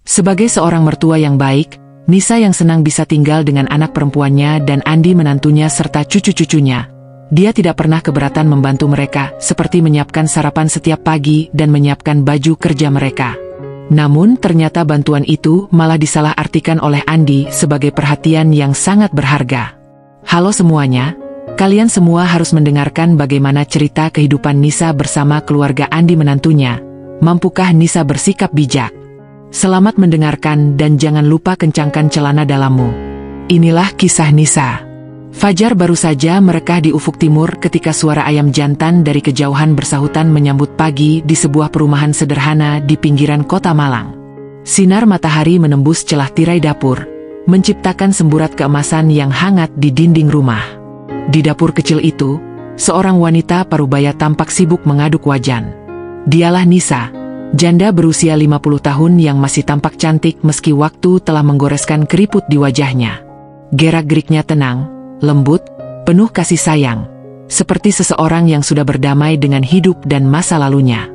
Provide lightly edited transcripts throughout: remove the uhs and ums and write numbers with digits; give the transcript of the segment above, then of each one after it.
Sebagai seorang mertua yang baik, Nisa yang senang bisa tinggal dengan anak perempuannya dan Andi menantunya serta cucu-cucunya. Dia tidak pernah keberatan membantu mereka, seperti menyiapkan sarapan setiap pagi dan menyiapkan baju kerja mereka. Namun ternyata bantuan itu malah disalahartikan oleh Andi sebagai perhatian yang sangat berharga. Halo semuanya, kalian semua harus mendengarkan bagaimana cerita kehidupan Nisa bersama keluarga Andi menantunya. Mampukah Nisa bersikap bijak? Selamat mendengarkan dan jangan lupa kencangkan celana dalammu. Inilah kisah Nisa. Fajar baru saja merekah di ufuk timur ketika suara ayam jantan dari kejauhan bersahutan menyambut pagi di sebuah perumahan sederhana di pinggiran kota Malang. Sinar matahari menembus celah tirai dapur, menciptakan semburat keemasan yang hangat di dinding rumah. Di dapur kecil itu, seorang wanita parubaya tampak sibuk mengaduk wajan. Dialah Nisa, janda berusia 50 tahun yang masih tampak cantik meski waktu telah menggoreskan keriput di wajahnya. Gerak-geriknya tenang, lembut, penuh kasih sayang, seperti seseorang yang sudah berdamai dengan hidup dan masa lalunya.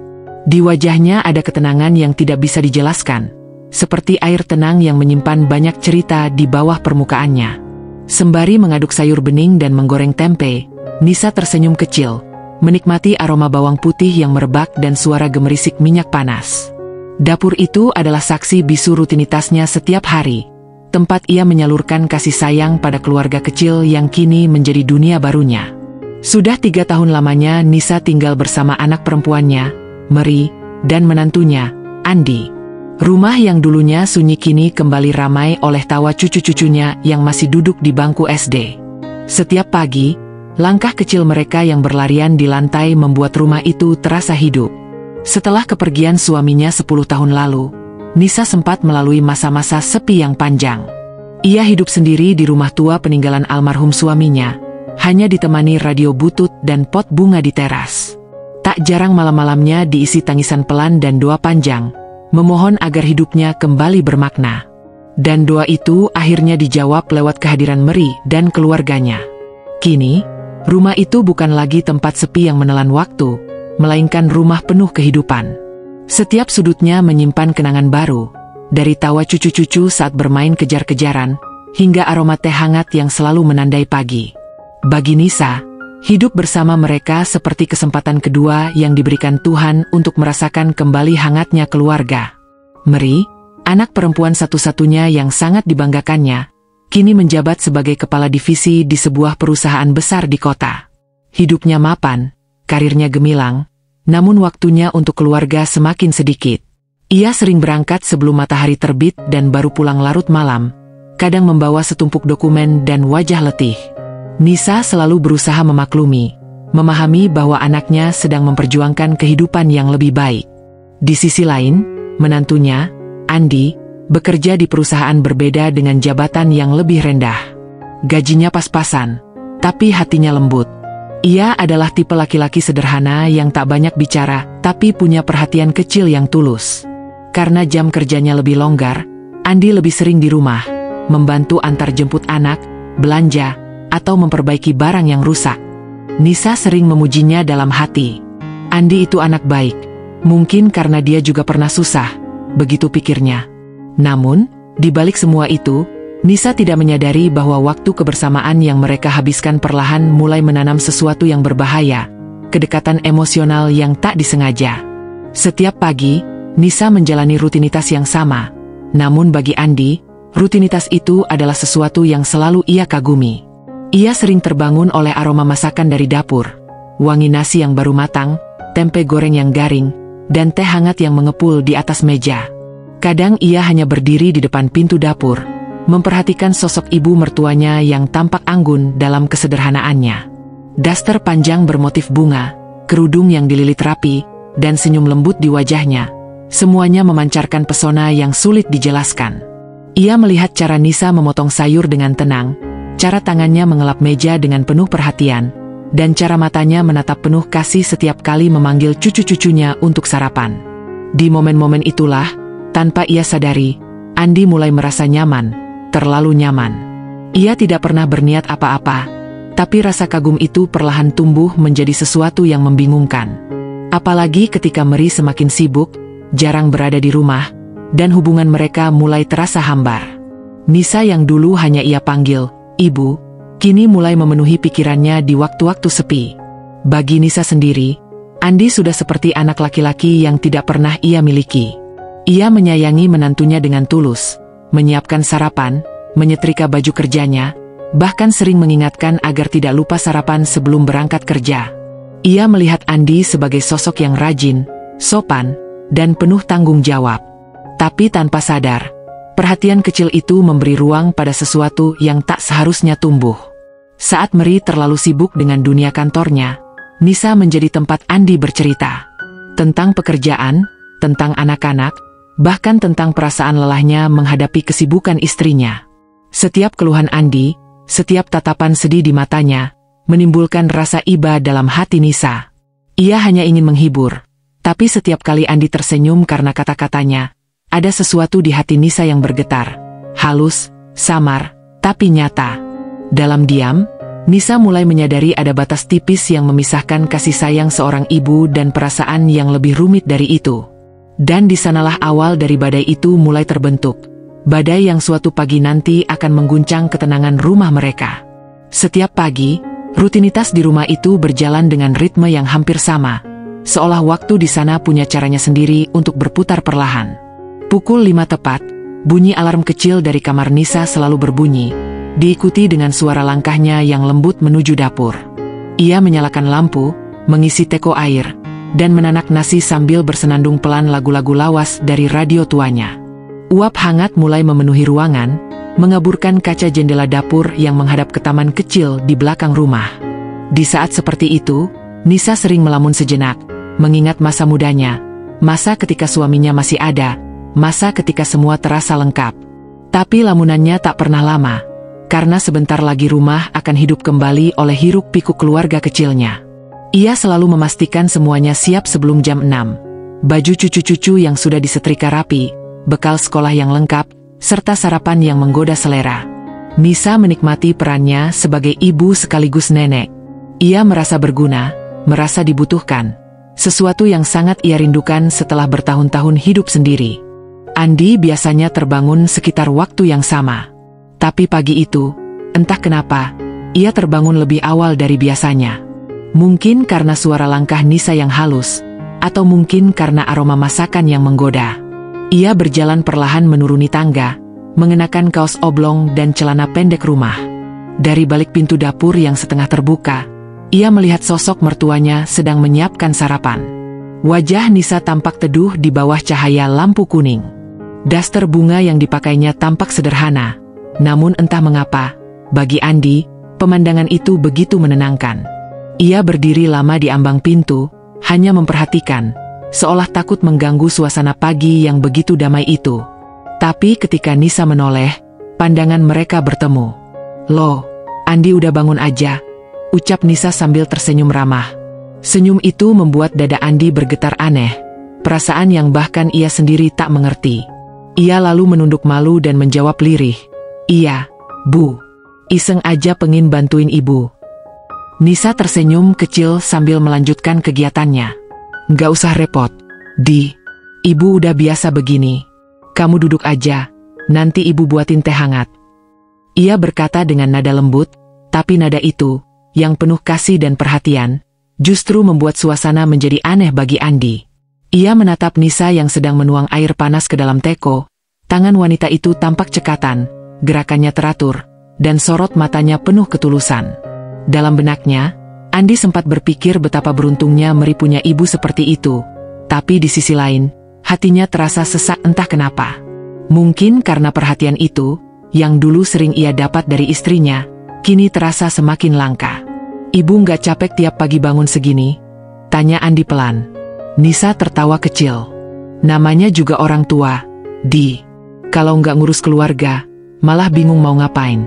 Di wajahnya ada ketenangan yang tidak bisa dijelaskan, seperti air tenang yang menyimpan banyak cerita di bawah permukaannya. Sembari mengaduk sayur bening dan menggoreng tempe, Nisa tersenyum kecil, menikmati aroma bawang putih yang merebak dan suara gemerisik minyak panas. Dapur itu adalah saksi bisu rutinitasnya setiap hari, tempat ia menyalurkan kasih sayang pada keluarga kecil yang kini menjadi dunia barunya. Sudah 3 tahun lamanya Nisa tinggal bersama anak perempuannya, Meri, dan menantunya, Andi. Rumah yang dulunya sunyi kini kembali ramai oleh tawa cucu-cucunya yang masih duduk di bangku SD. Setiap pagi, langkah kecil mereka yang berlarian di lantai membuat rumah itu terasa hidup. Setelah kepergian suaminya 10 tahun lalu, Nisa sempat melalui masa-masa sepi yang panjang. Ia hidup sendiri di rumah tua peninggalan almarhum suaminya, hanya ditemani radio butut dan pot bunga di teras. Tak jarang malam-malamnya diisi tangisan pelan dan doa panjang, memohon agar hidupnya kembali bermakna. Dan doa itu akhirnya dijawab lewat kehadiran Meri dan keluarganya. Kini, rumah itu bukan lagi tempat sepi yang menelan waktu, melainkan rumah penuh kehidupan. Setiap sudutnya menyimpan kenangan baru, dari tawa cucu-cucu saat bermain kejar-kejaran, hingga aroma teh hangat yang selalu menandai pagi. Bagi Nisa, hidup bersama mereka seperti kesempatan kedua yang diberikan Tuhan untuk merasakan kembali hangatnya keluarga. Meri, anak perempuan satu-satunya yang sangat dibanggakannya, kini menjabat sebagai kepala divisi di sebuah perusahaan besar di kota. Hidupnya mapan, karirnya gemilang, namun waktunya untuk keluarga semakin sedikit. Ia sering berangkat sebelum matahari terbit dan baru pulang larut malam, kadang membawa setumpuk dokumen dan wajah letih. Nisa selalu berusaha memaklumi, memahami bahwa anaknya sedang memperjuangkan kehidupan yang lebih baik. Di sisi lain, menantunya, Andi, bekerja di perusahaan berbeda dengan jabatan yang lebih rendah. Gajinya pas-pasan, tapi hatinya lembut. Ia adalah tipe laki-laki sederhana yang tak banyak bicara, tapi punya perhatian kecil yang tulus. Karena jam kerjanya lebih longgar, Andi lebih sering di rumah, membantu antar jemput anak, belanja, atau memperbaiki barang yang rusak. Nisa sering memujinya dalam hati. Andi itu anak baik, mungkin karena dia juga pernah susah, begitu pikirnya. Namun, di balik semua itu, Nisa tidak menyadari bahwa waktu kebersamaan yang mereka habiskan perlahan mulai menanam sesuatu yang berbahaya, kedekatan emosional yang tak disengaja. Setiap pagi, Nisa menjalani rutinitas yang sama, namun bagi Andi, rutinitas itu adalah sesuatu yang selalu ia kagumi. Ia sering terbangun oleh aroma masakan dari dapur, wangi nasi yang baru matang, tempe goreng yang garing, dan teh hangat yang mengepul di atas meja. Kadang ia hanya berdiri di depan pintu dapur, memperhatikan sosok ibu mertuanya yang tampak anggun dalam kesederhanaannya. Daster panjang bermotif bunga, kerudung yang dililit rapi, dan senyum lembut di wajahnya, semuanya memancarkan pesona yang sulit dijelaskan. Ia melihat cara Nisa memotong sayur dengan tenang, cara tangannya mengelap meja dengan penuh perhatian, dan cara matanya menatap penuh kasih setiap kali memanggil cucu-cucunya untuk sarapan. Di momen-momen itulah, tanpa ia sadari, Andi mulai merasa nyaman, terlalu nyaman. Ia tidak pernah berniat apa-apa, tapi rasa kagum itu perlahan tumbuh menjadi sesuatu yang membingungkan. Apalagi ketika Meri semakin sibuk, jarang berada di rumah, dan hubungan mereka mulai terasa hambar. Nisa yang dulu hanya ia panggil ibu, kini mulai memenuhi pikirannya di waktu-waktu sepi. Bagi Nisa sendiri, Andi sudah seperti anak laki-laki yang tidak pernah ia miliki. Ia menyayangi menantunya dengan tulus, menyiapkan sarapan, menyetrika baju kerjanya, bahkan sering mengingatkan agar tidak lupa sarapan sebelum berangkat kerja. Ia melihat Andi sebagai sosok yang rajin, sopan, dan penuh tanggung jawab. Tapi tanpa sadar, perhatian kecil itu memberi ruang pada sesuatu yang tak seharusnya tumbuh. Saat Meri terlalu sibuk dengan dunia kantornya, Nisa menjadi tempat Andi bercerita. Tentang pekerjaan, tentang anak-anak, bahkan tentang perasaan lelahnya menghadapi kesibukan istrinya. Setiap keluhan Andi, setiap tatapan sedih di matanya, menimbulkan rasa iba dalam hati Nisa. Ia hanya ingin menghibur, tapi setiap kali Andi tersenyum karena kata-katanya, ada sesuatu di hati Nisa yang bergetar, halus, samar, tapi nyata. Dalam diam, Nisa mulai menyadari ada batas tipis yang memisahkan kasih sayang seorang ibu dan perasaan yang lebih rumit dari itu. Dan di sanalah awal dari badai itu mulai terbentuk. Badai yang suatu pagi nanti akan mengguncang ketenangan rumah mereka. Setiap pagi, rutinitas di rumah itu berjalan dengan ritme yang hampir sama. Seolah waktu di sana punya caranya sendiri untuk berputar perlahan. Pukul 5 tepat, bunyi alarm kecil dari kamar Nisa selalu berbunyi, diikuti dengan suara langkahnya yang lembut menuju dapur. Ia menyalakan lampu, mengisi teko air, dan menanak nasi sambil bersenandung pelan lagu-lagu lawas dari radio tuanya. Uap hangat mulai memenuhi ruangan, mengaburkan kaca jendela dapur yang menghadap ke taman kecil di belakang rumah. Di saat seperti itu, Nisa sering melamun sejenak, mengingat masa mudanya, masa ketika suaminya masih ada, masa ketika semua terasa lengkap. Tapi lamunannya tak pernah lama, karena sebentar lagi rumah akan hidup kembali oleh hiruk-pikuk keluarga kecilnya. Ia selalu memastikan semuanya siap sebelum jam 6. Baju cucu-cucu yang sudah disetrika rapi, bekal sekolah yang lengkap, serta sarapan yang menggoda selera. Nisa menikmati perannya sebagai ibu sekaligus nenek. Ia merasa berguna, merasa dibutuhkan, sesuatu yang sangat ia rindukan setelah bertahun-tahun hidup sendiri. Andi biasanya terbangun sekitar waktu yang sama. Tapi pagi itu, entah kenapa, ia terbangun lebih awal dari biasanya. Mungkin karena suara langkah Nisa yang halus, atau mungkin karena aroma masakan yang menggoda. Ia berjalan perlahan menuruni tangga, mengenakan kaos oblong dan celana pendek rumah. Dari balik pintu dapur yang setengah terbuka, ia melihat sosok mertuanya sedang menyiapkan sarapan. Wajah Nisa tampak teduh di bawah cahaya lampu kuning. Daster bunga yang dipakainya tampak sederhana, namun entah mengapa, bagi Andi, pemandangan itu begitu menenangkan. Ia berdiri lama di ambang pintu, hanya memperhatikan, seolah takut mengganggu suasana pagi yang begitu damai itu. Tapi ketika Nisa menoleh, pandangan mereka bertemu. "Loh, Andi udah bangun aja," ucap Nisa sambil tersenyum ramah. Senyum itu membuat dada Andi bergetar aneh, perasaan yang bahkan ia sendiri tak mengerti. Ia lalu menunduk malu dan menjawab lirih, "Iya, Bu. Iseng aja pengen bantuin Ibu." Nisa tersenyum kecil sambil melanjutkan kegiatannya. "Nggak usah repot, Di. Ibu udah biasa begini. Kamu duduk aja, nanti Ibu buatin teh hangat." Ia berkata dengan nada lembut, tapi nada itu, yang penuh kasih dan perhatian, justru membuat suasana menjadi aneh bagi Andi. Ia menatap Nisa yang sedang menuang air panas ke dalam teko. Tangan wanita itu tampak cekatan, gerakannya teratur, dan sorot matanya penuh ketulusan. Dalam benaknya, Andi sempat berpikir betapa beruntungnya Meri punya ibu seperti itu. Tapi di sisi lain, hatinya terasa sesak entah kenapa. Mungkin karena perhatian itu, yang dulu sering ia dapat dari istrinya, kini terasa semakin langka. "Ibu nggak capek tiap pagi bangun segini?" tanya Andi pelan. Nisa tertawa kecil. "Namanya juga orang tua, Di. Kalau nggak ngurus keluarga, malah bingung mau ngapain."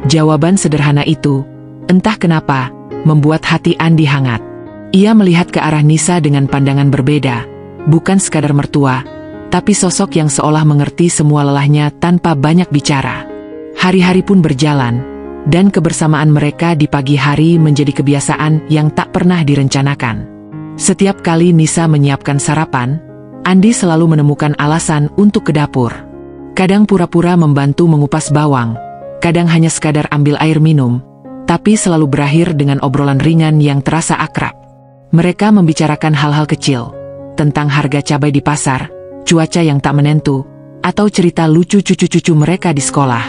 Jawaban sederhana itu, entah kenapa, membuat hati Andi hangat. Ia melihat ke arah Nisa dengan pandangan berbeda, bukan sekadar mertua, tapi sosok yang seolah mengerti semua lelahnya tanpa banyak bicara. Hari-hari pun berjalan, dan kebersamaan mereka di pagi hari menjadi kebiasaan yang tak pernah direncanakan. Setiap kali Nisa menyiapkan sarapan, Andi selalu menemukan alasan untuk ke dapur. Kadang pura-pura membantu mengupas bawang, kadang hanya sekadar ambil air minum, tapi selalu berakhir dengan obrolan ringan yang terasa akrab. Mereka membicarakan hal-hal kecil, tentang harga cabai di pasar, cuaca yang tak menentu, atau cerita lucu cucu-cucu mereka di sekolah.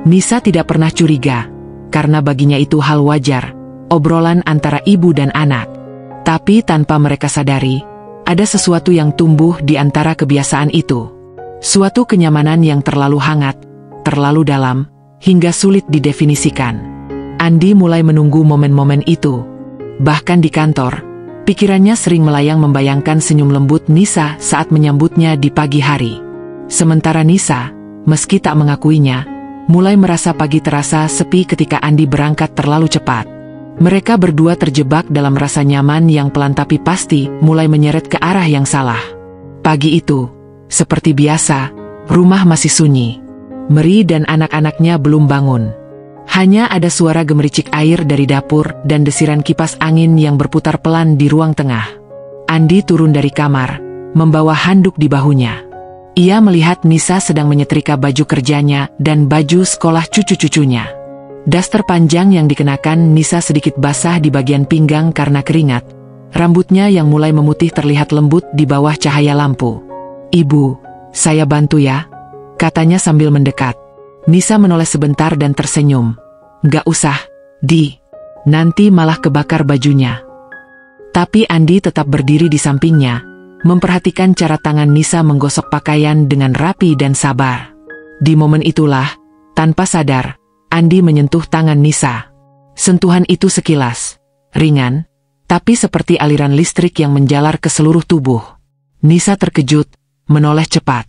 Nisa tidak pernah curiga, karena baginya itu hal wajar, obrolan antara ibu dan anak. Tapi tanpa mereka sadari, ada sesuatu yang tumbuh di antara kebiasaan itu. Suatu kenyamanan yang terlalu hangat, terlalu dalam, hingga sulit didefinisikan. Andi mulai menunggu momen-momen itu. Bahkan di kantor, pikirannya sering melayang membayangkan senyum lembut Nisa saat menyambutnya di pagi hari. Sementara Nisa, meski tak mengakuinya, mulai merasa pagi terasa sepi ketika Andi berangkat terlalu cepat. Mereka berdua terjebak dalam rasa nyaman yang pelan tapi pasti mulai menyeret ke arah yang salah. Pagi itu, seperti biasa, rumah masih sunyi. Meri dan anak-anaknya belum bangun. Hanya ada suara gemericik air dari dapur dan desiran kipas angin yang berputar pelan di ruang tengah. Andi turun dari kamar, membawa handuk di bahunya. Ia melihat Nisa sedang menyetrika baju kerjanya dan baju sekolah cucu-cucunya. Daster panjang yang dikenakan Nisa sedikit basah di bagian pinggang karena keringat. Rambutnya yang mulai memutih terlihat lembut di bawah cahaya lampu. "Ibu, saya bantu ya," katanya sambil mendekat. Nisa menoleh sebentar dan tersenyum. "Nggak usah, Di. Nanti malah kebakar bajunya." Tapi Andi tetap berdiri di sampingnya, memperhatikan cara tangan Nisa menggosok pakaian dengan rapi dan sabar. Di momen itulah, tanpa sadar, Andi menyentuh tangan Nisa. Sentuhan itu sekilas, ringan, tapi seperti aliran listrik yang menjalar ke seluruh tubuh. Nisa terkejut, menoleh cepat.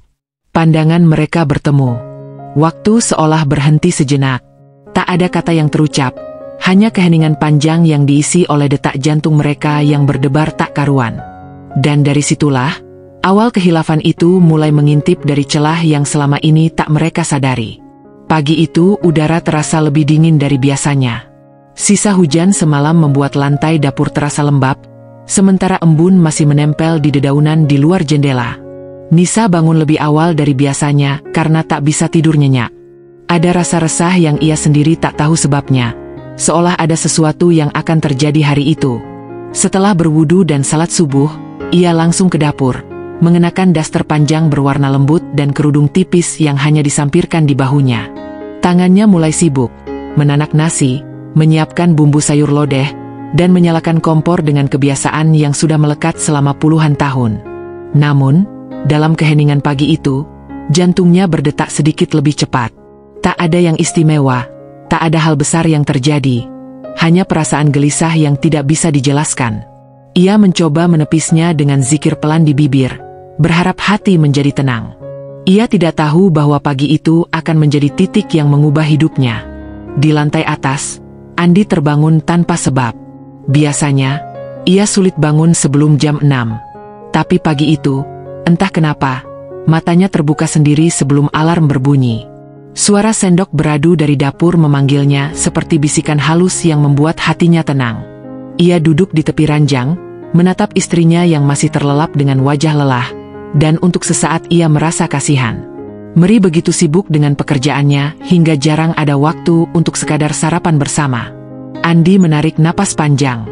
Pandangan mereka bertemu. Waktu seolah berhenti sejenak. Tak ada kata yang terucap, hanya keheningan panjang yang diisi oleh detak jantung mereka yang berdebar tak karuan. Dan dari situlah, awal kehilafan itu mulai mengintip dari celah yang selama ini tak mereka sadari. Pagi itu udara terasa lebih dingin dari biasanya. Sisa hujan semalam membuat lantai dapur terasa lembab, sementara embun masih menempel di dedaunan di luar jendela. Nisa bangun lebih awal dari biasanya karena tak bisa tidur nyenyak. Ada rasa resah yang ia sendiri tak tahu sebabnya, seolah ada sesuatu yang akan terjadi hari itu. Setelah berwudu dan salat subuh, ia langsung ke dapur, mengenakan daster panjang berwarna lembut dan kerudung tipis yang hanya disampirkan di bahunya. Tangannya mulai sibuk, menanak nasi, menyiapkan bumbu sayur lodeh, dan menyalakan kompor dengan kebiasaan yang sudah melekat selama puluhan tahun. Namun, dalam keheningan pagi itu, jantungnya berdetak sedikit lebih cepat. Tak ada yang istimewa, tak ada hal besar yang terjadi, hanya perasaan gelisah yang tidak bisa dijelaskan. Ia mencoba menepisnya dengan zikir pelan di bibir, berharap hati menjadi tenang. Ia tidak tahu bahwa pagi itu akan menjadi titik yang mengubah hidupnya. Di lantai atas, Andi terbangun tanpa sebab. Biasanya, ia sulit bangun sebelum jam 6. Tapi pagi itu, entah kenapa, matanya terbuka sendiri sebelum alarm berbunyi. Suara sendok beradu dari dapur memanggilnya seperti bisikan halus yang membuat hatinya tenang. Ia duduk di tepi ranjang, menatap istrinya yang masih terlelap dengan wajah lelah, dan untuk sesaat ia merasa kasihan. Meri begitu sibuk dengan pekerjaannya hingga jarang ada waktu untuk sekadar sarapan bersama. Andi menarik napas panjang.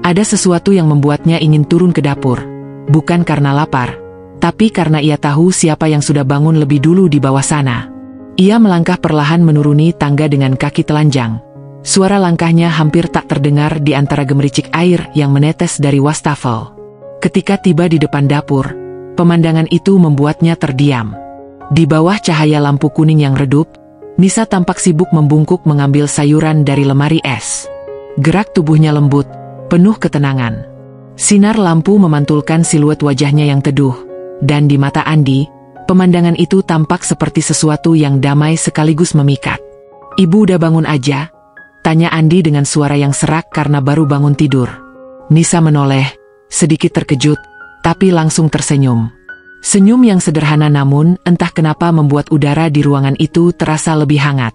Ada sesuatu yang membuatnya ingin turun ke dapur, bukan karena lapar, tapi karena ia tahu siapa yang sudah bangun lebih dulu di bawah sana. Ia melangkah perlahan menuruni tangga dengan kaki telanjang. Suara langkahnya hampir tak terdengar di antara gemericik air yang menetes dari wastafel. Ketika tiba di depan dapur, pemandangan itu membuatnya terdiam. Di bawah cahaya lampu kuning yang redup, Nisa tampak sibuk membungkuk mengambil sayuran dari lemari es. Gerak tubuhnya lembut, penuh ketenangan. Sinar lampu memantulkan siluet wajahnya yang teduh, dan di mata Andi, pemandangan itu tampak seperti sesuatu yang damai sekaligus memikat. "Ibu udah bangun aja?" tanya Andi dengan suara yang serak karena baru bangun tidur. Nisa menoleh, sedikit terkejut, tapi langsung tersenyum. Senyum yang sederhana namun entah kenapa membuat udara di ruangan itu terasa lebih hangat.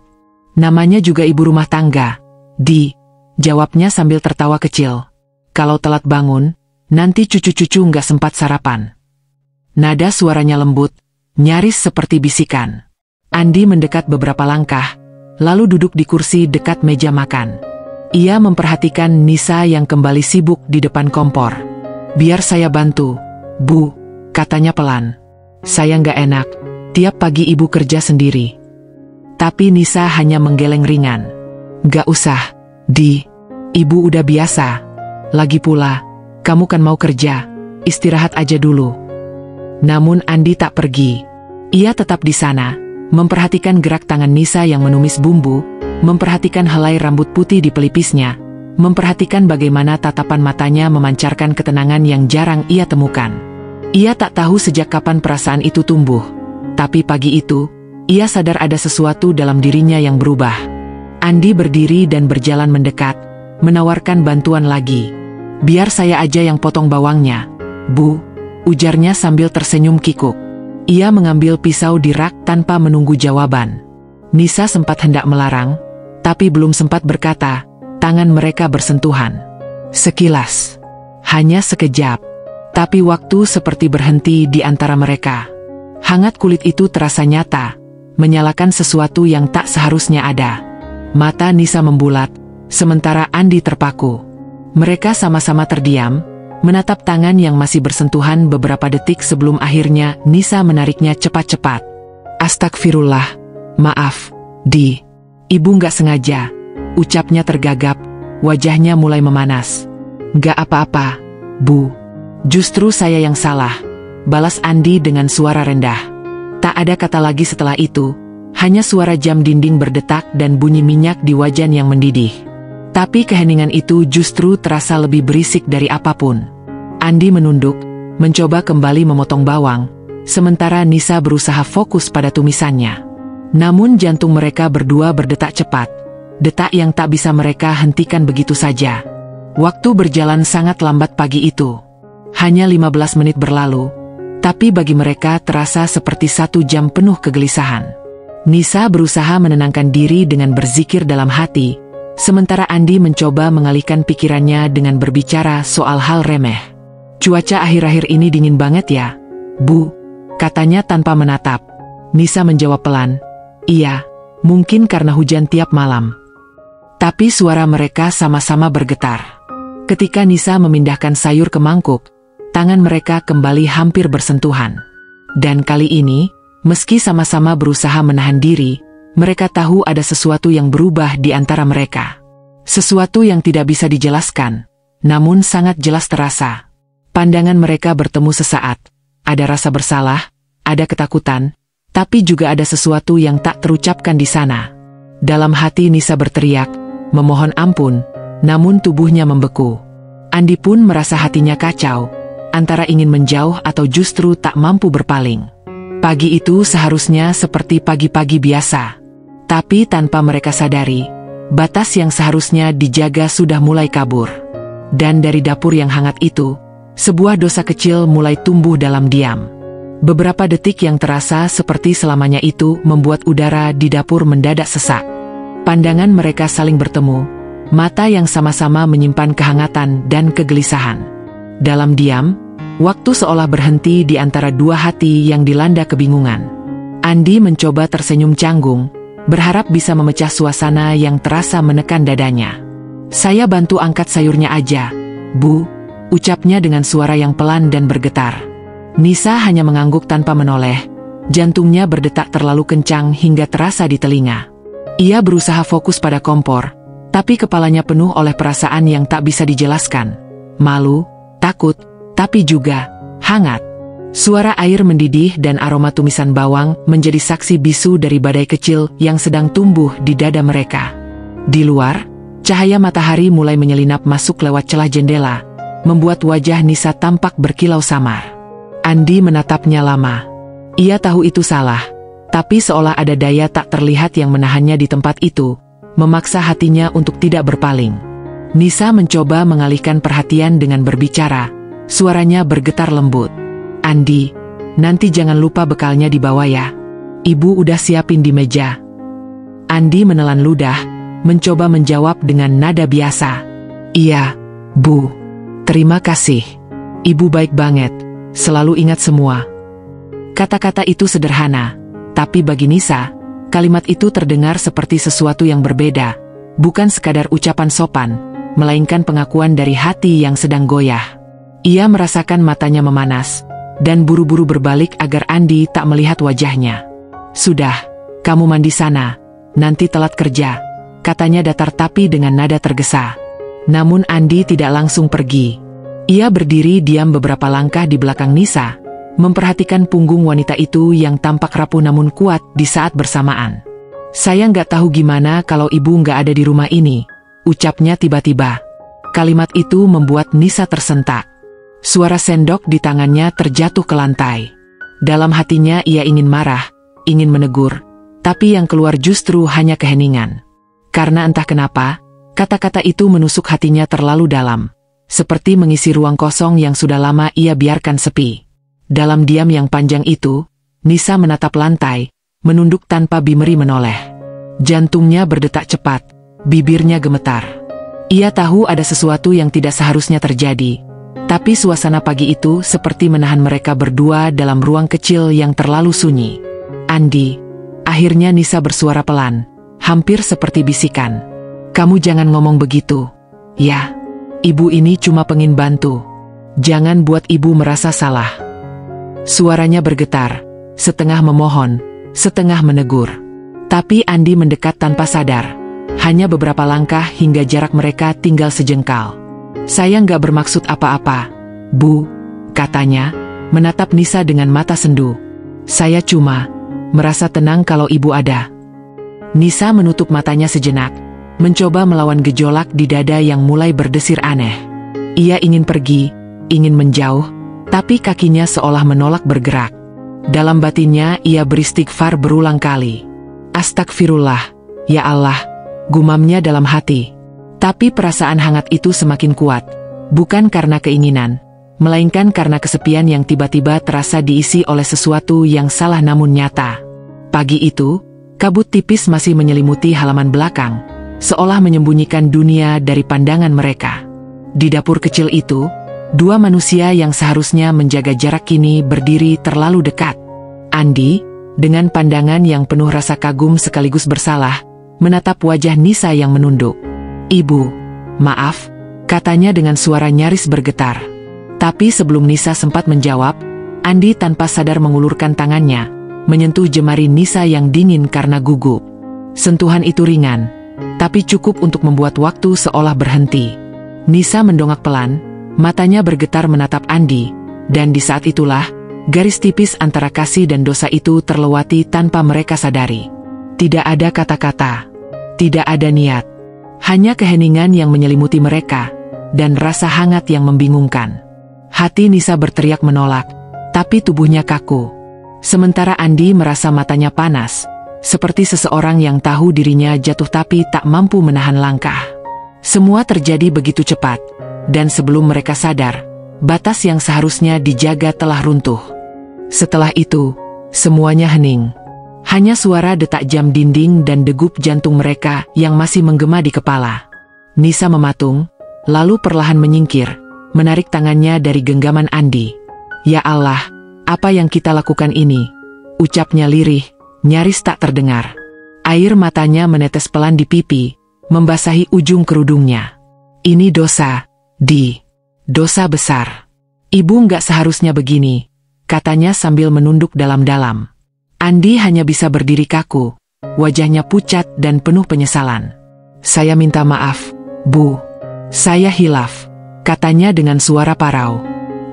"Namanya juga ibu rumah tangga, Di," jawabnya sambil tertawa kecil. "Kalau telat bangun, nanti cucu-cucu nggak sempat sarapan." Nada suaranya lembut, nyaris seperti bisikan. Andi mendekat beberapa langkah, lalu duduk di kursi dekat meja makan. Ia memperhatikan Nisa yang kembali sibuk di depan kompor. "Biar saya bantu, Bu," katanya pelan. "Saya nggak enak, tiap pagi ibu kerja sendiri." Tapi Nisa hanya menggeleng ringan. "Gak usah, Di. Ibu udah biasa. Lagi pula, kamu kan mau kerja, istirahat aja dulu." Namun Andi tak pergi. Ia tetap di sana, memperhatikan gerak tangan Nisa yang menumis bumbu, memperhatikan helai rambut putih di pelipisnya, memperhatikan bagaimana tatapan matanya memancarkan ketenangan yang jarang ia temukan. Ia tak tahu sejak kapan perasaan itu tumbuh, tapi pagi itu, ia sadar ada sesuatu dalam dirinya yang berubah. Andi berdiri dan berjalan mendekat, menawarkan bantuan lagi. "Biar saya aja yang potong bawangnya, Bu," ujarnya sambil tersenyum kikuk. Ia mengambil pisau di rak tanpa menunggu jawaban. Nisa sempat hendak melarang, tapi belum sempat berkata, tangan mereka bersentuhan. Sekilas, hanya sekejap, tapi waktu seperti berhenti di antara mereka. Hangat kulit itu terasa nyata, menyalakan sesuatu yang tak seharusnya ada. Mata Nisa membulat, sementara Andi terpaku. Mereka sama-sama terdiam, menatap tangan yang masih bersentuhan beberapa detik sebelum akhirnya Nisa menariknya cepat-cepat. "Astagfirullah, maaf, Di. Ibu nggak sengaja," ucapnya tergagap, wajahnya mulai memanas. "Nggak apa-apa, Bu. Justru saya yang salah," balas Andi dengan suara rendah. Tak ada kata lagi setelah itu, hanya suara jam dinding berdetak dan bunyi minyak di wajan yang mendidih. Tapi keheningan itu justru terasa lebih berisik dari apapun. Andi menunduk, mencoba kembali memotong bawang, sementara Nisa berusaha fokus pada tumisannya. Namun jantung mereka berdua berdetak cepat, detak yang tak bisa mereka hentikan begitu saja. Waktu berjalan sangat lambat pagi itu. Hanya 15 menit berlalu, tapi bagi mereka terasa seperti 1 jam penuh kegelisahan. Nisa berusaha menenangkan diri dengan berzikir dalam hati, sementara Andi mencoba mengalihkan pikirannya dengan berbicara soal hal remeh. "Cuaca akhir-akhir ini dingin banget ya, Bu," katanya tanpa menatap. Nisa menjawab pelan, "Iya, mungkin karena hujan tiap malam." Tapi suara mereka sama-sama bergetar. Ketika Nisa memindahkan sayur ke mangkuk, tangan mereka kembali hampir bersentuhan. Dan kali ini, meski sama-sama berusaha menahan diri, mereka tahu ada sesuatu yang berubah di antara mereka. Sesuatu yang tidak bisa dijelaskan, namun sangat jelas terasa. Pandangan mereka bertemu sesaat. Ada rasa bersalah, ada ketakutan, tapi juga ada sesuatu yang tak terucapkan di sana. Dalam hati Nisa berteriak, memohon ampun, namun tubuhnya membeku. Andi pun merasa hatinya kacau, antara ingin menjauh atau justru tak mampu berpaling. Pagi itu seharusnya seperti pagi-pagi biasa. Tapi tanpa mereka sadari, batas yang seharusnya dijaga sudah mulai kabur. Dan dari dapur yang hangat itu, sebuah dosa kecil mulai tumbuh dalam diam. Beberapa detik yang terasa seperti selamanya itu membuat udara di dapur mendadak sesak. Pandangan mereka saling bertemu, mata yang sama-sama menyimpan kehangatan dan kegelisahan. Dalam diam, waktu seolah berhenti di antara dua hati yang dilanda kebingungan. Andi mencoba tersenyum canggung, berharap bisa memecah suasana yang terasa menekan dadanya. "Saya bantu angkat sayurnya aja, Bu," ucapnya dengan suara yang pelan dan bergetar. Nisa hanya mengangguk tanpa menoleh, jantungnya berdetak terlalu kencang hingga terasa di telinga. Ia berusaha fokus pada kompor, tapi kepalanya penuh oleh perasaan yang tak bisa dijelaskan. Malu, takut, tapi juga hangat. Suara air mendidih dan aroma tumisan bawang menjadi saksi bisu dari badai kecil yang sedang tumbuh di dada mereka. Di luar, cahaya matahari mulai menyelinap masuk lewat celah jendela, membuat wajah Nisa tampak berkilau samar. Andi menatapnya lama. Ia tahu itu salah, tapi seolah ada daya tak terlihat yang menahannya di tempat itu, memaksa hatinya untuk tidak berpaling. Nisa mencoba mengalihkan perhatian dengan berbicara, suaranya bergetar lembut. "Andi, nanti jangan lupa bekalnya dibawa ya. Ibu udah siapin di meja." Andi menelan ludah, mencoba menjawab dengan nada biasa. "Iya, Bu. Terima kasih. Ibu baik banget, selalu ingat semua." Kata-kata itu sederhana, tapi bagi Nisa, kalimat itu terdengar seperti sesuatu yang berbeda, bukan sekadar ucapan sopan, melainkan pengakuan dari hati yang sedang goyah. Ia merasakan matanya memanas, dan buru-buru berbalik agar Andi tak melihat wajahnya. "Sudah, kamu mandi sana, nanti telat kerja," katanya datar tapi dengan nada tergesa. Namun Andi tidak langsung pergi. Ia berdiri diam beberapa langkah di belakang Nisa, memperhatikan punggung wanita itu yang tampak rapuh namun kuat di saat bersamaan. "Saya nggak tahu gimana kalau ibu nggak ada di rumah ini," ucapnya tiba-tiba. Kalimat itu membuat Nisa tersentak. Suara sendok di tangannya terjatuh ke lantai. Dalam hatinya ia ingin marah, ingin menegur, tapi yang keluar justru hanya keheningan. Karena entah kenapa, kata-kata itu menusuk hatinya terlalu dalam, seperti mengisi ruang kosong yang sudah lama ia biarkan sepi. Dalam diam yang panjang itu, Nisa menatap lantai, menunduk tanpa bimeri menoleh. Jantungnya berdetak cepat, bibirnya gemetar. Ia tahu ada sesuatu yang tidak seharusnya terjadi, tapi suasana pagi itu seperti menahan mereka berdua dalam ruang kecil yang terlalu sunyi. "Andi," akhirnya Nisa bersuara pelan, hampir seperti bisikan. "Kamu jangan ngomong begitu. Ya, ibu ini cuma pengen bantu. Jangan buat ibu merasa salah." Suaranya bergetar, setengah memohon, setengah menegur. Tapi Andi mendekat tanpa sadar. Hanya beberapa langkah hingga jarak mereka tinggal sejengkal. "Saya nggak bermaksud apa-apa, Bu," katanya, menatap Nisa dengan mata sendu. "Saya cuma merasa tenang kalau ibu ada." Nisa menutup matanya sejenak, mencoba melawan gejolak di dada yang mulai berdesir aneh. Ia ingin pergi, ingin menjauh, tapi kakinya seolah menolak bergerak. Dalam batinnya ia beristighfar berulang kali. "Astagfirullah, ya Allah," gumamnya dalam hati. Tapi perasaan hangat itu semakin kuat, bukan karena keinginan, melainkan karena kesepian yang tiba-tiba terasa diisi oleh sesuatu yang salah namun nyata. Pagi itu, kabut tipis masih menyelimuti halaman belakang, seolah menyembunyikan dunia dari pandangan mereka. Di dapur kecil itu, dua manusia yang seharusnya menjaga jarak kini berdiri terlalu dekat. Andi, dengan pandangan yang penuh rasa kagum sekaligus bersalah, menatap wajah Nisa yang menunduk. "Ibu, maaf," katanya dengan suara nyaris bergetar. Tapi sebelum Nisa sempat menjawab, Andi tanpa sadar mengulurkan tangannya, menyentuh jemari Nisa yang dingin karena gugup. Sentuhan itu ringan, tapi cukup untuk membuat waktu seolah berhenti. Nisa mendongak pelan, matanya bergetar menatap Andi, dan di saat itulah, garis tipis antara kasih dan dosa itu terlewati tanpa mereka sadari. Tidak ada kata-kata, tidak ada niat. Hanya keheningan yang menyelimuti mereka, dan rasa hangat yang membingungkan. Hati Nisa berteriak menolak, tapi tubuhnya kaku. Sementara Andi merasa matanya panas, seperti seseorang yang tahu dirinya jatuh tapi tak mampu menahan langkah. Semua terjadi begitu cepat, dan sebelum mereka sadar, batas yang seharusnya dijaga telah runtuh. Setelah itu, semuanya hening. Hanya suara detak jam dinding dan degup jantung mereka yang masih menggema di kepala. Nisa mematung, lalu perlahan menyingkir, menarik tangannya dari genggaman Andi. "Ya Allah, apa yang kita lakukan ini?" ucapnya lirih, nyaris tak terdengar. Air matanya menetes pelan di pipi, membasahi ujung kerudungnya. "Ini dosa, Di. Dosa besar. Ibu nggak seharusnya begini," katanya sambil menunduk dalam-dalam. Andi hanya bisa berdiri kaku, wajahnya pucat dan penuh penyesalan. "Saya minta maaf, Bu. Saya hilaf," katanya dengan suara parau.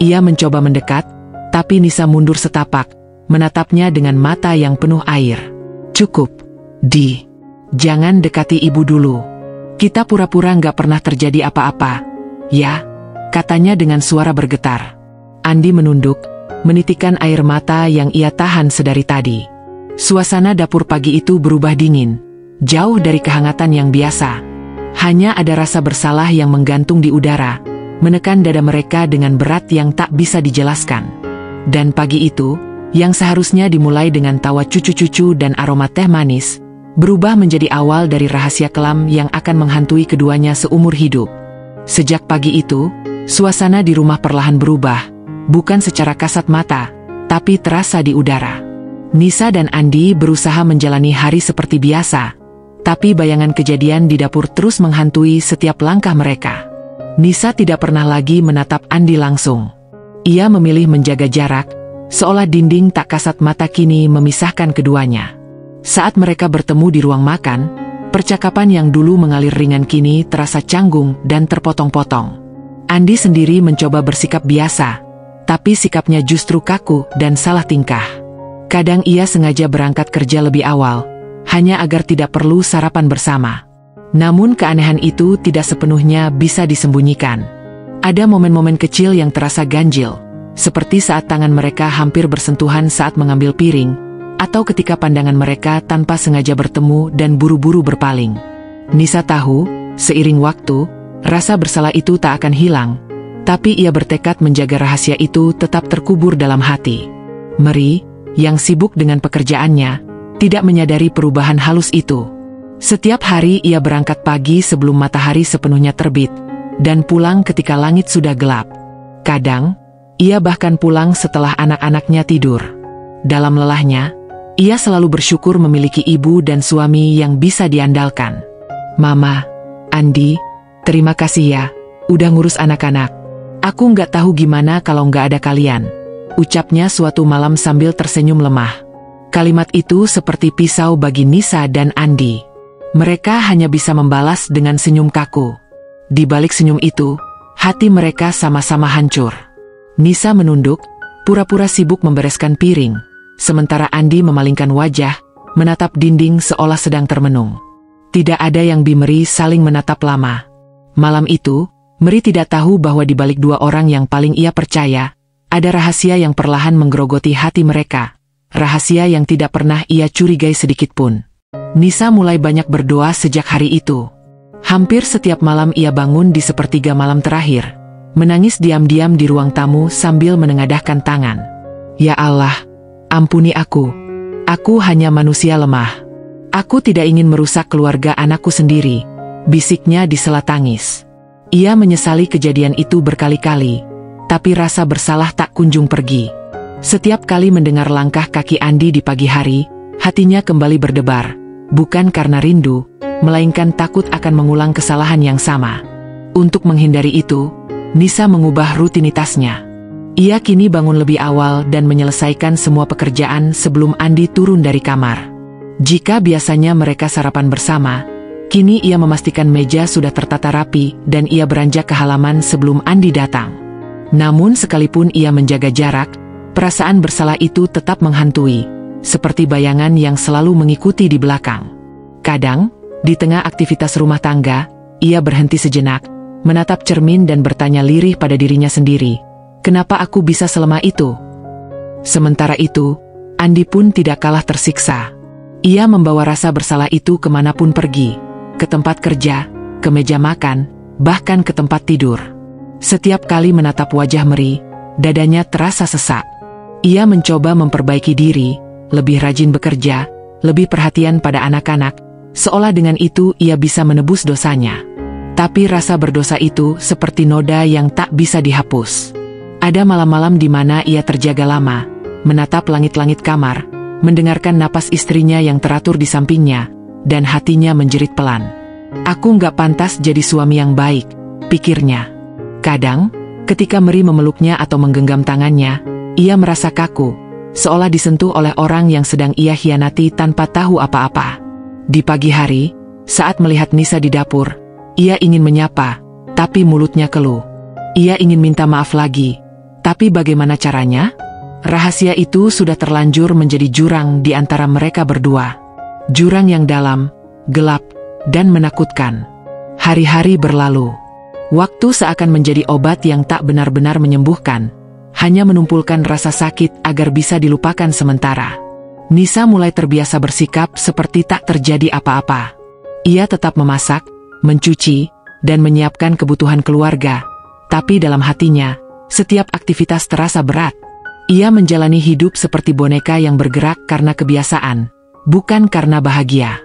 Ia mencoba mendekat, tapi Nisa mundur setapak, menatapnya dengan mata yang penuh air. "Cukup, Di. Jangan dekati ibu dulu. Kita pura-pura nggak pernah terjadi apa-apa, ya?" katanya dengan suara bergetar. Andi menunduk, menitikan air mata yang ia tahan sedari tadi. Suasana dapur pagi itu berubah dingin, jauh dari kehangatan yang biasa. Hanya ada rasa bersalah yang menggantung di udara, menekan dada mereka dengan berat yang tak bisa dijelaskan. Dan pagi itu, yang seharusnya dimulai dengan tawa cucu-cucu dan aroma teh manis, berubah menjadi awal dari rahasia kelam yang akan menghantui keduanya seumur hidup. Sejak pagi itu, suasana di rumah perlahan berubah, bukan secara kasat mata, tapi terasa di udara. Nisa dan Andi berusaha menjalani hari seperti biasa, tapi bayangan kejadian di dapur terus menghantui setiap langkah mereka. Nisa tidak pernah lagi menatap Andi langsung. Ia memilih menjaga jarak, seolah dinding tak kasat mata kini memisahkan keduanya. Saat mereka bertemu di ruang makan, percakapan yang dulu mengalir ringan kini terasa canggung dan terpotong-potong. Andi sendiri mencoba bersikap biasa, tapi sikapnya justru kaku dan salah tingkah. Kadang ia sengaja berangkat kerja lebih awal, hanya agar tidak perlu sarapan bersama. Namun keanehan itu tidak sepenuhnya bisa disembunyikan. Ada momen-momen kecil yang terasa ganjil, seperti saat tangan mereka hampir bersentuhan saat mengambil piring, atau ketika pandangan mereka tanpa sengaja bertemu dan buru-buru berpaling. Nisa tahu, seiring waktu, rasa bersalah itu tak akan hilang, tapi ia bertekad menjaga rahasia itu tetap terkubur dalam hati. Mary, yang sibuk dengan pekerjaannya, tidak menyadari perubahan halus itu. Setiap hari ia berangkat pagi sebelum matahari sepenuhnya terbit, dan pulang ketika langit sudah gelap. Kadang, ia bahkan pulang setelah anak-anaknya tidur. Dalam lelahnya, ia selalu bersyukur memiliki ibu dan suami yang bisa diandalkan. "Mama, Andi, terima kasih ya, udah ngurus anak-anak. Aku nggak tahu gimana kalau nggak ada kalian," ucapnya suatu malam sambil tersenyum lemah. Kalimat itu seperti pisau bagi Nisa dan Andi. Mereka hanya bisa membalas dengan senyum kaku. Di balik senyum itu, hati mereka sama-sama hancur. Nisa menunduk, pura-pura sibuk membereskan piring, sementara Andi memalingkan wajah, menatap dinding seolah sedang termenung. Tidak ada yang Mary saling menatap lama. Malam itu, Mary tidak tahu bahwa di balik dua orang yang paling ia percaya, ada rahasia yang perlahan menggerogoti hati mereka. Rahasia yang tidak pernah ia curigai sedikitpun. Nisa mulai banyak berdoa sejak hari itu. Hampir setiap malam ia bangun di sepertiga malam terakhir, menangis diam-diam di ruang tamu sambil menengadahkan tangan. "Ya Allah, ampuni aku. Aku hanya manusia lemah. Aku tidak ingin merusak keluarga anakku sendiri," bisiknya di sela tangis. Ia menyesali kejadian itu berkali-kali, tapi rasa bersalah tak kunjung pergi. Setiap kali mendengar langkah kaki Andi di pagi hari, hatinya kembali berdebar, bukan karena rindu, melainkan takut akan mengulang kesalahan yang sama. Untuk menghindari itu, Nisa mengubah rutinitasnya. Ia kini bangun lebih awal dan menyelesaikan semua pekerjaan sebelum Andi turun dari kamar. Jika biasanya mereka sarapan bersama, kini ia memastikan meja sudah tertata rapi dan ia beranjak ke halaman sebelum Andi datang. Namun sekalipun ia menjaga jarak, perasaan bersalah itu tetap menghantui, seperti bayangan yang selalu mengikuti di belakang. Kadang, di tengah aktivitas rumah tangga, ia berhenti sejenak, menatap cermin dan bertanya lirih pada dirinya sendiri, "Kenapa aku bisa selemah itu?" Sementara itu, Andi pun tidak kalah tersiksa. Ia membawa rasa bersalah itu kemanapun pergi, ke tempat kerja, ke meja makan, bahkan ke tempat tidur. Setiap kali menatap wajah Mary, dadanya terasa sesak. Ia mencoba memperbaiki diri, lebih rajin bekerja, lebih perhatian pada anak-anak, seolah dengan itu ia bisa menebus dosanya. Tapi rasa berdosa itu seperti noda yang tak bisa dihapus. Ada malam-malam di mana ia terjaga lama, menatap langit-langit kamar, mendengarkan napas istrinya yang teratur di sampingnya, dan hatinya menjerit pelan. "Aku nggak pantas jadi suami yang baik," pikirnya. Kadang, ketika Mary memeluknya atau menggenggam tangannya, ia merasa kaku, seolah disentuh oleh orang yang sedang ia hianati tanpa tahu apa-apa. Di pagi hari, saat melihat Nisa di dapur, ia ingin menyapa, tapi mulutnya keluh. Ia ingin minta maaf lagi, tapi bagaimana caranya? Rahasia itu sudah terlanjur menjadi jurang di antara mereka berdua. Jurang yang dalam, gelap, dan menakutkan. Hari-hari berlalu. Waktu seakan menjadi obat yang tak benar-benar menyembuhkan, hanya menumpulkan rasa sakit agar bisa dilupakan sementara. Nisa mulai terbiasa bersikap seperti tak terjadi apa-apa. Ia tetap memasak, mencuci, dan menyiapkan kebutuhan keluarga, tapi dalam hatinya, setiap aktivitas terasa berat. Ia menjalani hidup seperti boneka yang bergerak karena kebiasaan, bukan karena bahagia.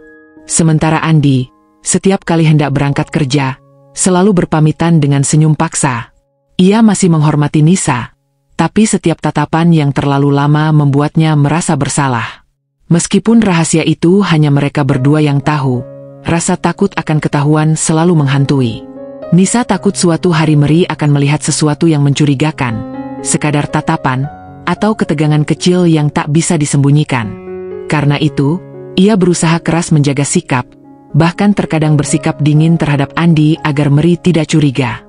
Sementara Andi, setiap kali hendak berangkat kerja, selalu berpamitan dengan senyum paksa. Ia masih menghormati Nisa, tapi setiap tatapan yang terlalu lama membuatnya merasa bersalah. Meskipun rahasia itu hanya mereka berdua yang tahu, rasa takut akan ketahuan selalu menghantui. Nisa takut suatu hari Meri akan melihat sesuatu yang mencurigakan, sekadar tatapan, atau ketegangan kecil yang tak bisa disembunyikan. Karena itu, ia berusaha keras menjaga sikap, bahkan terkadang bersikap dingin terhadap Andi agar Meri tidak curiga.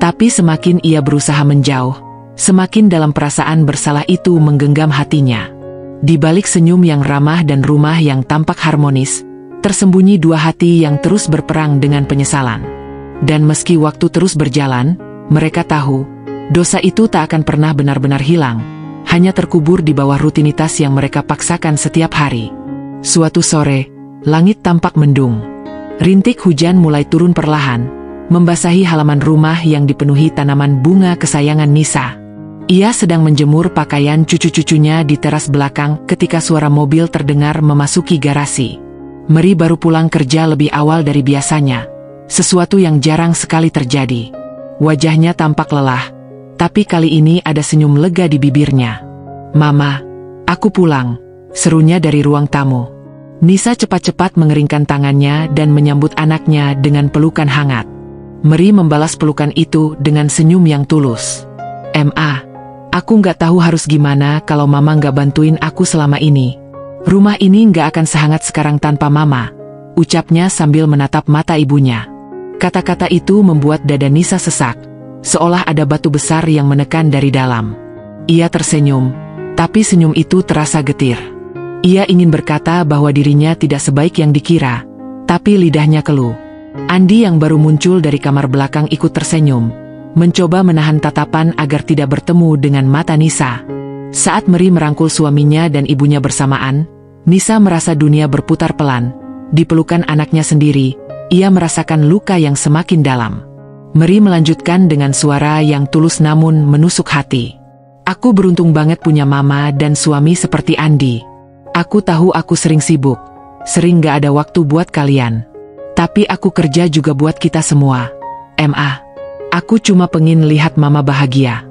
Tapi semakin ia berusaha menjauh, semakin dalam perasaan bersalah itu menggenggam hatinya. Di balik senyum yang ramah dan rumah yang tampak harmonis, tersembunyi dua hati yang terus berperang dengan penyesalan. Dan meski waktu terus berjalan, mereka tahu, dosa itu tak akan pernah benar-benar hilang, hanya terkubur di bawah rutinitas yang mereka paksakan setiap hari. Suatu sore, langit tampak mendung. Rintik hujan mulai turun perlahan, membasahi halaman rumah yang dipenuhi tanaman bunga kesayangan Nisa. Ia sedang menjemur pakaian cucu-cucunya di teras belakang ketika suara mobil terdengar memasuki garasi. Meri baru pulang kerja lebih awal dari biasanya, sesuatu yang jarang sekali terjadi. Wajahnya tampak lelah, tapi kali ini ada senyum lega di bibirnya. "Mama, aku pulang," serunya dari ruang tamu. Nisa cepat-cepat mengeringkan tangannya dan menyambut anaknya dengan pelukan hangat. Meri membalas pelukan itu dengan senyum yang tulus. "Ma, aku nggak tahu harus gimana kalau Mama nggak bantuin aku selama ini. Rumah ini nggak akan sehangat sekarang tanpa Mama," ucapnya sambil menatap mata ibunya. Kata-kata itu membuat dada Nisa sesak, seolah ada batu besar yang menekan dari dalam. Ia tersenyum, tapi senyum itu terasa getir. Ia ingin berkata bahwa dirinya tidak sebaik yang dikira, tapi lidahnya keluh. Andi yang baru muncul dari kamar belakang ikut tersenyum, mencoba menahan tatapan agar tidak bertemu dengan mata Nisa. Saat Meri merangkul suaminya dan ibunya bersamaan, Nisa merasa dunia berputar pelan. Di pelukan anaknya sendiri, ia merasakan luka yang semakin dalam. Meri melanjutkan dengan suara yang tulus namun menusuk hati. "Aku beruntung banget punya mama dan suami seperti Andi. Aku tahu aku sering sibuk, sering gak ada waktu buat kalian. Tapi aku kerja juga buat kita semua. Ma, aku cuma pengen lihat mama bahagia."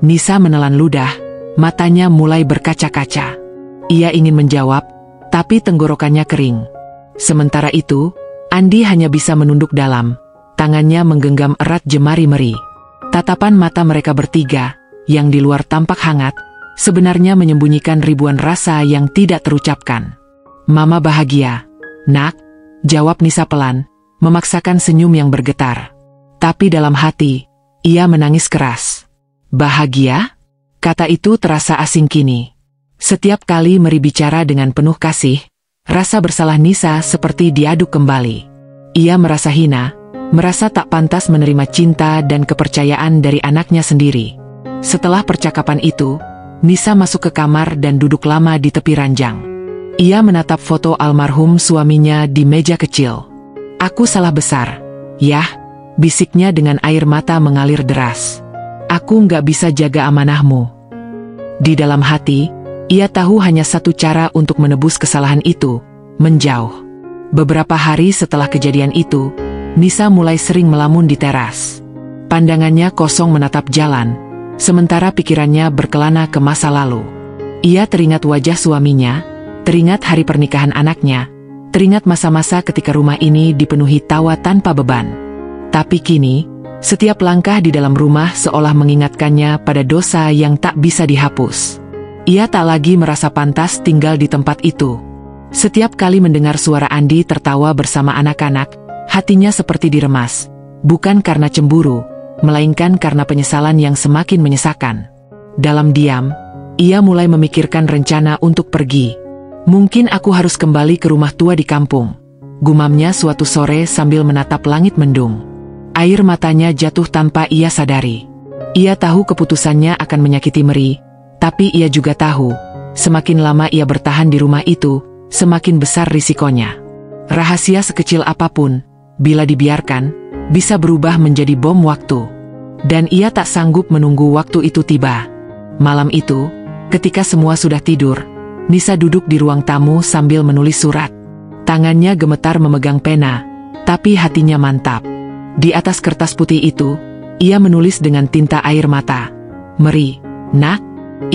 Nisa menelan ludah, matanya mulai berkaca-kaca. Ia ingin menjawab, tapi tenggorokannya kering. Sementara itu, Andi hanya bisa menunduk dalam, tangannya menggenggam erat jemari Meri. Tatapan mata mereka bertiga, yang di luar tampak hangat, sebenarnya menyembunyikan ribuan rasa yang tidak terucapkan. "Mama bahagia, Nak," jawab Nisa pelan, memaksakan senyum yang bergetar. Tapi dalam hati, ia menangis keras. "Bahagia?" Kata itu terasa asing kini. Setiap kali Meri bicara dengan penuh kasih, rasa bersalah Nisa seperti diaduk kembali. Ia merasa hina, merasa tak pantas menerima cinta dan kepercayaan dari anaknya sendiri. Setelah percakapan itu, Nisa masuk ke kamar dan duduk lama di tepi ranjang. Ia menatap foto almarhum suaminya di meja kecil. "Aku salah besar, Yah," bisiknya dengan air mata mengalir deras. "Aku nggak bisa jaga amanahmu." Di dalam hati, ia tahu hanya satu cara untuk menebus kesalahan itu, menjauh. Beberapa hari setelah kejadian itu, Nisa mulai sering melamun di teras. Pandangannya kosong menatap jalan, sementara pikirannya berkelana ke masa lalu. Ia teringat wajah suaminya, teringat hari pernikahan anaknya, teringat masa-masa ketika rumah ini dipenuhi tawa tanpa beban. Tapi kini, setiap langkah di dalam rumah seolah mengingatkannya pada dosa yang tak bisa dihapus. Ia tak lagi merasa pantas tinggal di tempat itu. Setiap kali mendengar suara Andi tertawa bersama anak-anak, hatinya seperti diremas, bukan karena cemburu, melainkan karena penyesalan yang semakin menyesakan. Dalam diam, ia mulai memikirkan rencana untuk pergi. "Mungkin aku harus kembali ke rumah tua di kampung," gumamnya suatu sore sambil menatap langit mendung. Air matanya jatuh tanpa ia sadari. Ia tahu keputusannya akan menyakiti Meri, tapi ia juga tahu, semakin lama ia bertahan di rumah itu, semakin besar risikonya. Rahasia sekecil apapun, bila dibiarkan, bisa berubah menjadi bom waktu. Dan ia tak sanggup menunggu waktu itu tiba. Malam itu, ketika semua sudah tidur, Nisa duduk di ruang tamu sambil menulis surat. Tangannya gemetar memegang pena, tapi hatinya mantap. Di atas kertas putih itu, ia menulis dengan tinta air mata, "Meri, "Nak,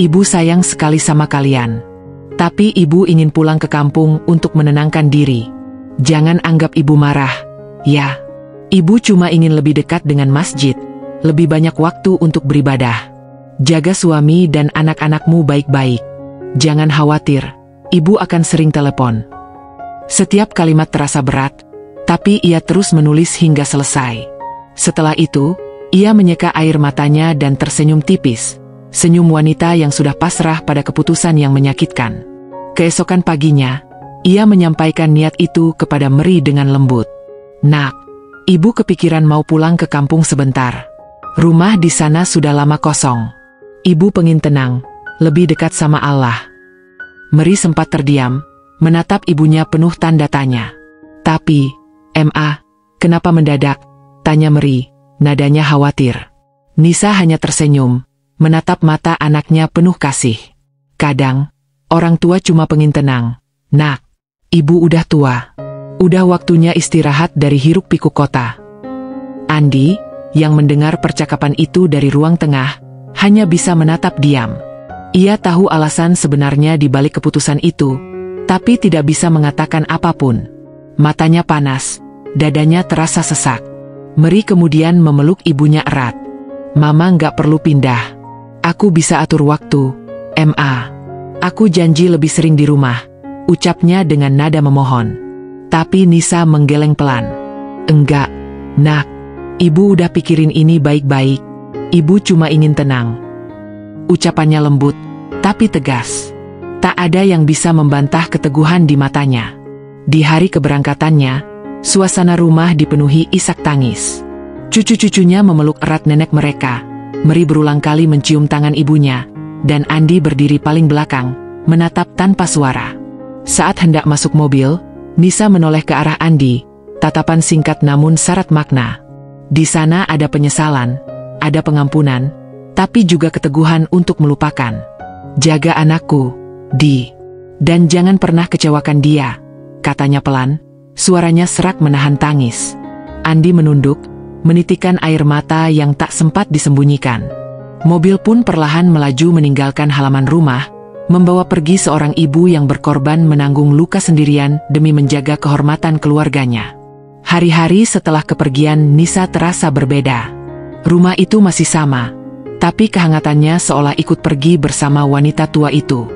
ibu sayang sekali sama kalian. Tapi ibu ingin pulang ke kampung untuk menenangkan diri. Jangan anggap ibu marah, ya. Ibu cuma ingin lebih dekat dengan masjid, lebih banyak waktu untuk beribadah. Jaga suami dan anak-anakmu baik-baik. Jangan khawatir, ibu akan sering telepon." Setiap kalimat terasa berat, tapi ia terus menulis hingga selesai. Setelah itu, ia menyeka air matanya dan tersenyum tipis. Senyum wanita yang sudah pasrah pada keputusan yang menyakitkan. Keesokan paginya, ia menyampaikan niat itu kepada Meri dengan lembut. "Nak, ibu kepikiran mau pulang ke kampung sebentar. Rumah di sana sudah lama kosong. Ibu pengen tenang, lebih dekat sama Allah." Meri sempat terdiam, menatap ibunya penuh tanda tanya. "Tapi, kenapa mendadak?" tanya Meri, nadanya khawatir. Nisa hanya tersenyum, menatap mata anaknya penuh kasih. "Kadang, orang tua cuma pengen tenang. Nak, ibu udah tua. Udah waktunya istirahat dari hiruk-pikuk kota." Andi, yang mendengar percakapan itu dari ruang tengah, hanya bisa menatap diam. Ia tahu alasan sebenarnya di balik keputusan itu, tapi tidak bisa mengatakan apapun. Matanya panas, dadanya terasa sesak. Meri kemudian memeluk ibunya erat. "Mama nggak perlu pindah. Aku bisa atur waktu, Aku janji lebih sering di rumah," ucapnya dengan nada memohon. Tapi Nisa menggeleng pelan. "Enggak, Nak. Ibu udah pikirin ini baik-baik. Ibu cuma ingin tenang." Ucapannya lembut, tapi tegas. Tak ada yang bisa membantah keteguhan di matanya. Di hari keberangkatannya, suasana rumah dipenuhi isak tangis. Cucu-cucunya memeluk erat nenek mereka. Meri berulang kali mencium tangan ibunya, dan Andi berdiri paling belakang, menatap tanpa suara. Saat hendak masuk mobil, Nisa menoleh ke arah Andi, tatapan singkat namun syarat makna. Di sana ada penyesalan, ada pengampunan, tapi juga keteguhan untuk melupakan. "Jaga anakku, Di. Dan jangan pernah kecewakan dia," katanya pelan, suaranya serak menahan tangis. Andi menunduk, menitikan air mata yang tak sempat disembunyikan. Mobil pun perlahan melaju meninggalkan halaman rumah, membawa pergi seorang ibu yang berkorban menanggung luka sendirian demi menjaga kehormatan keluarganya. Hari-hari setelah kepergian Nisa terasa berbeda. Rumah itu masih sama, tapi kehangatannya seolah ikut pergi bersama wanita tua itu.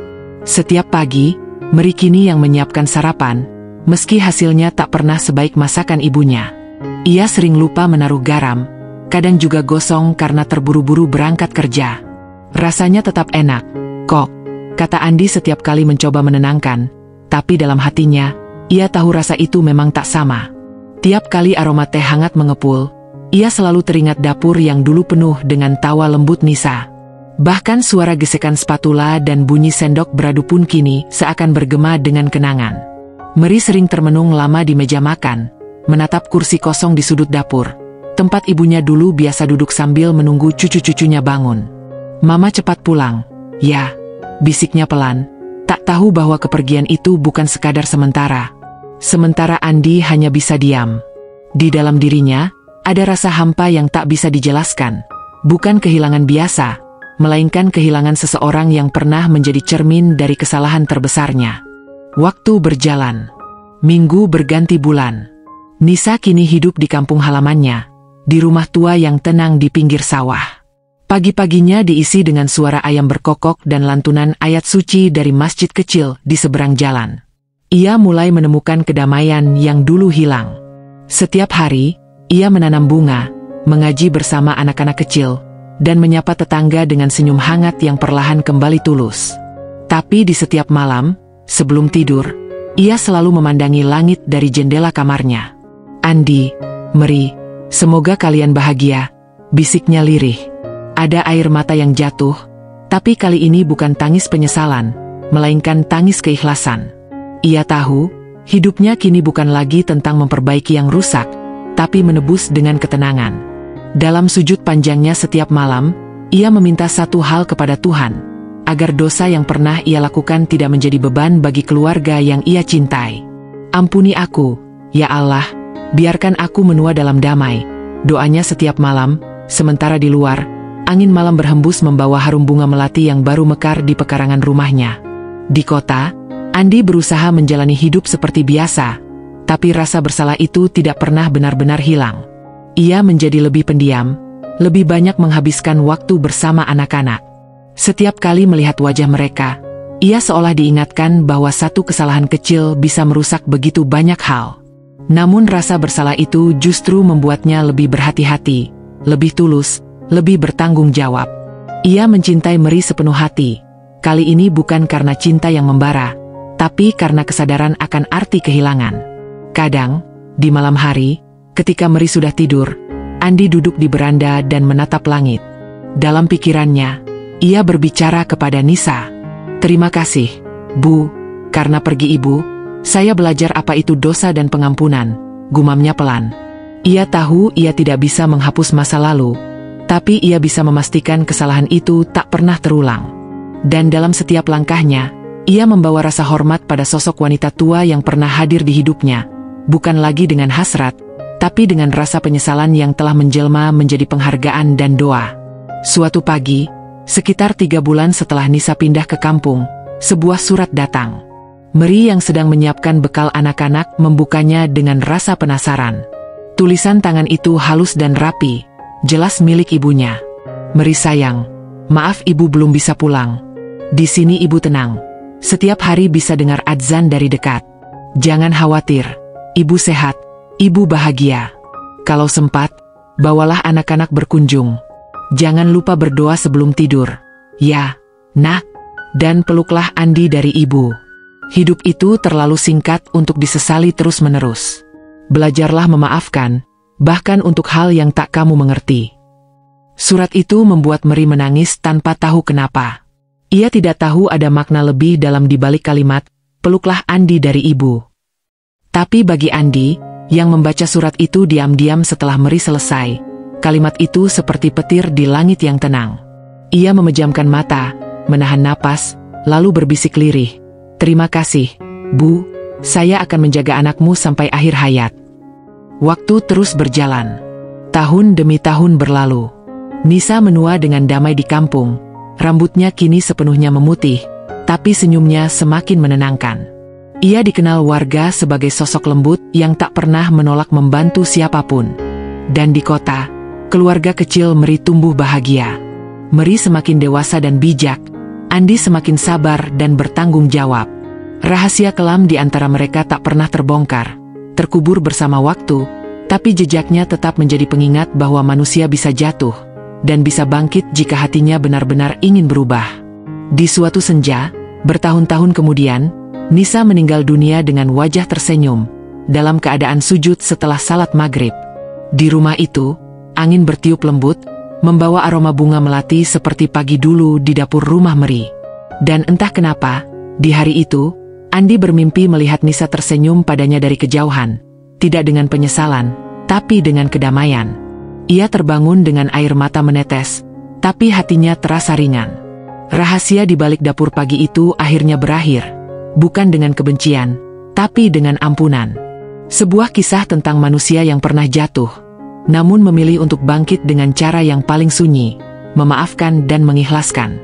Setiap pagi, Meri kini yang menyiapkan sarapan, meski hasilnya tak pernah sebaik masakan ibunya. Ia sering lupa menaruh garam, kadang juga gosong karena terburu-buru berangkat kerja. "Rasanya tetap enak, kok," kata Andi setiap kali mencoba menenangkan, tapi dalam hatinya, ia tahu rasa itu memang tak sama. Tiap kali aroma teh hangat mengepul, ia selalu teringat dapur yang dulu penuh dengan tawa lembut Nisa. Bahkan suara gesekan spatula dan bunyi sendok beradu pun kini seakan bergema dengan kenangan. Meri sering termenung lama di meja makan, menatap kursi kosong di sudut dapur, tempat ibunya dulu biasa duduk sambil menunggu cucu-cucunya bangun. "Mama cepat pulang, ya," bisiknya pelan, tak tahu bahwa kepergian itu bukan sekadar sementara. Sementara Andi hanya bisa diam. Di dalam dirinya, ada rasa hampa yang tak bisa dijelaskan. Bukan kehilangan biasa, melainkan kehilangan seseorang yang pernah menjadi cermin dari kesalahan terbesarnya. Waktu berjalan. Minggu berganti bulan. Nisa kini hidup di kampung halamannya, di rumah tua yang tenang di pinggir sawah. Pagi-paginya diisi dengan suara ayam berkokok dan lantunan ayat suci dari masjid kecil di seberang jalan. Ia mulai menemukan kedamaian yang dulu hilang. Setiap hari, ia menanam bunga, mengaji bersama anak-anak kecil, dan menyapa tetangga dengan senyum hangat yang perlahan kembali tulus. Tapi di setiap malam, sebelum tidur, ia selalu memandangi langit dari jendela kamarnya. "Andi, Meri, semoga kalian bahagia," bisiknya lirih. Ada air mata yang jatuh, tapi kali ini bukan tangis penyesalan, melainkan tangis keikhlasan. Ia tahu, hidupnya kini bukan lagi tentang memperbaiki yang rusak, tapi menebus dengan ketenangan. Dalam sujud panjangnya setiap malam, ia meminta satu hal kepada Tuhan, agar dosa yang pernah ia lakukan tidak menjadi beban bagi keluarga yang ia cintai. "Ampuni aku, ya Allah, biarkan aku menua dalam damai," doanya setiap malam. Sementara di luar, angin malam berhembus membawa harum bunga melati yang baru mekar di pekarangan rumahnya. Di kota, Andi berusaha menjalani hidup seperti biasa, tapi rasa bersalah itu tidak pernah benar-benar hilang. Ia menjadi lebih pendiam, lebih banyak menghabiskan waktu bersama anak-anak. Setiap kali melihat wajah mereka, ia seolah diingatkan bahwa satu kesalahan kecil bisa merusak begitu banyak hal. Namun rasa bersalah itu justru membuatnya lebih berhati-hati, lebih tulus, lebih bertanggung jawab. Ia mencintai Mary sepenuh hati. Kali ini bukan karena cinta yang membara, tapi karena kesadaran akan arti kehilangan. Kadang, di malam hari, ketika Mary sudah tidur, Andi duduk di beranda dan menatap langit. Dalam pikirannya, ia berbicara kepada Nisa. "Terima kasih, Bu, karena pergi Ibu, saya belajar apa itu dosa dan pengampunan," gumamnya pelan. Ia tahu ia tidak bisa menghapus masa lalu, tapi ia bisa memastikan kesalahan itu tak pernah terulang. Dan dalam setiap langkahnya, ia membawa rasa hormat pada sosok wanita tua yang pernah hadir di hidupnya, bukan lagi dengan hasrat, tapi dengan rasa penyesalan yang telah menjelma menjadi penghargaan dan doa. Suatu pagi, sekitar 3 bulan setelah Nisa pindah ke kampung, sebuah surat datang. Mary yang sedang menyiapkan bekal anak-anak membukanya dengan rasa penasaran. Tulisan tangan itu halus dan rapi, jelas milik ibunya. "Mary sayang, maaf ibu belum bisa pulang. Di sini ibu tenang. Setiap hari bisa dengar adzan dari dekat. Jangan khawatir, ibu sehat, ibu bahagia. Kalau sempat, bawalah anak-anak berkunjung. Jangan lupa berdoa sebelum tidur. Ya, nak, dan peluklah Andi dari ibu. Hidup itu terlalu singkat untuk disesali terus-menerus. Belajarlah memaafkan, bahkan untuk hal yang tak kamu mengerti." Surat itu membuat Mary menangis tanpa tahu kenapa. Ia tidak tahu ada makna lebih dalam dibalik kalimat, "Peluklah Andi dari ibu." Tapi bagi Andi, yang membaca surat itu diam-diam setelah Mary selesai, kalimat itu seperti petir di langit yang tenang. Ia memejamkan mata, menahan napas, lalu berbisik lirih, "Terima kasih, Bu, saya akan menjaga anakmu sampai akhir hayat." Waktu terus berjalan. Tahun demi tahun berlalu. Nisa menua dengan damai di kampung. Rambutnya kini sepenuhnya memutih, tapi senyumnya semakin menenangkan. Ia dikenal warga sebagai sosok lembut yang tak pernah menolak membantu siapapun. Dan di kota, keluarga kecil Mary tumbuh bahagia. Mary semakin dewasa dan bijak, Andi semakin sabar dan bertanggung jawab. Rahasia kelam di antara mereka tak pernah terbongkar, terkubur bersama waktu, tapi jejaknya tetap menjadi pengingat bahwa manusia bisa jatuh, dan bisa bangkit jika hatinya benar-benar ingin berubah. Di suatu senja, bertahun-tahun kemudian, Nisa meninggal dunia dengan wajah tersenyum, dalam keadaan sujud setelah salat maghrib. Di rumah itu, angin bertiup lembut, membawa aroma bunga melati seperti pagi dulu di dapur rumah Mary. Dan entah kenapa, di hari itu, Andi bermimpi melihat Nisa tersenyum padanya dari kejauhan, tidak dengan penyesalan, tapi dengan kedamaian. Ia terbangun dengan air mata menetes, tapi hatinya terasa ringan. Rahasia di balik dapur pagi itu akhirnya berakhir, bukan dengan kebencian, tapi dengan ampunan. Sebuah kisah tentang manusia yang pernah jatuh, namun memilih untuk bangkit dengan cara yang paling sunyi, memaafkan dan mengikhlaskan.